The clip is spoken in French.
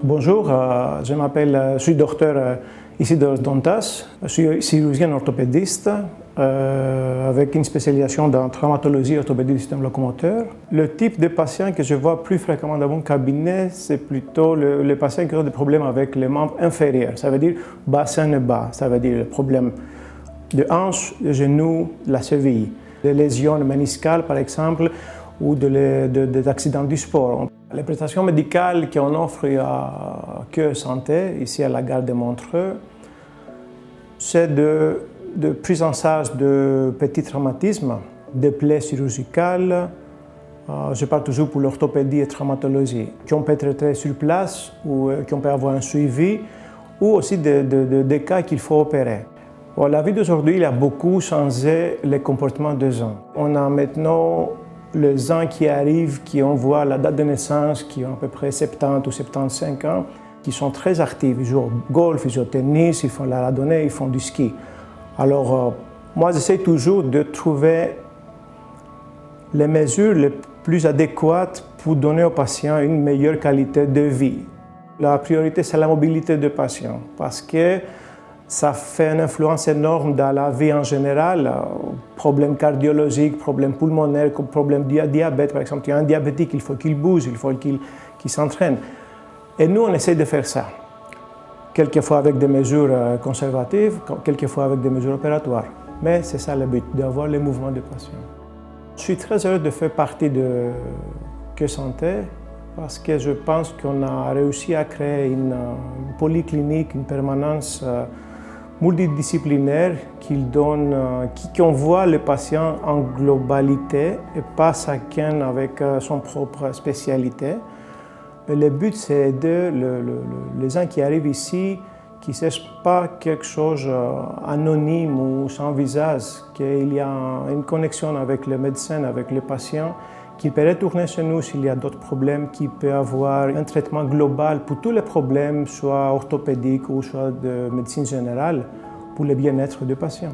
Bonjour, je suis docteur Isidore Dontas, je suis chirurgien orthopédiste avec une spécialisation dans traumatologie orthopédie du système locomoteur. Le type de patient que je vois plus fréquemment dans mon cabinet, c'est plutôt les patients qui ont des problèmes avec les membres inférieurs, ça veut dire bassin et bas, ça veut dire le problème de hanche, de genou, de la cheville, des lésions méniscales par exemple, ou des accidents du sport. Les prestations médicales qu'on offre à Cœur Santé, ici à la gare de Montreux, c'est de prise en charge de petits traumatismes, de plaies chirurgicales. Je parle toujours pour l'orthopédie et traumatologie, qu'on peut traiter sur place ou qu'on peut avoir un suivi, ou aussi des cas qu'il faut opérer. Bon, la vie d'aujourd'hui, il a beaucoup changé les comportements des gens. On a maintenant les gens qui arrivent, qui ont voit la date de naissance, qui ont à peu près 70 ou 75 ans, qui sont très actifs. Ils jouent au golf, ils jouent au tennis, ils font la randonnée, ils font du ski. Alors, moi, j'essaie toujours de trouver les mesures les plus adéquates pour donner aux patients une meilleure qualité de vie. La priorité, c'est la mobilité du patient, parce que ça fait une influence énorme dans la vie en général. Problèmes cardiologiques, problèmes pulmonaires, problèmes de diabète. Par exemple, il y a un diabétique, il faut qu'il bouge, il faut qu'il s'entraîne. Et nous, on essaie de faire ça. Quelquefois avec des mesures conservatives, quelquefois avec des mesures opératoires. Mais c'est ça le but, d'avoir les mouvements du patient. Je suis très heureux de faire partie de Cœur Santé parce que je pense qu'on a réussi à créer une polyclinique, une permanence multidisciplinaire qu'on voit le patient en globalité et pas chacun avec son propre spécialité. Et le but, c'est d'aider les gens qui arrivent ici, qui ne cherchent pas quelque chose anonyme ou sans visage, qu'il y a une connexion avec le médecin, avec le patient, qu'il peut retourner chez nous s'il y a d'autres problèmes, qu'il peut avoir un traitement global pour tous les problèmes, soit orthopédiques ou soit de médecine générale, pour le bien-être du patient.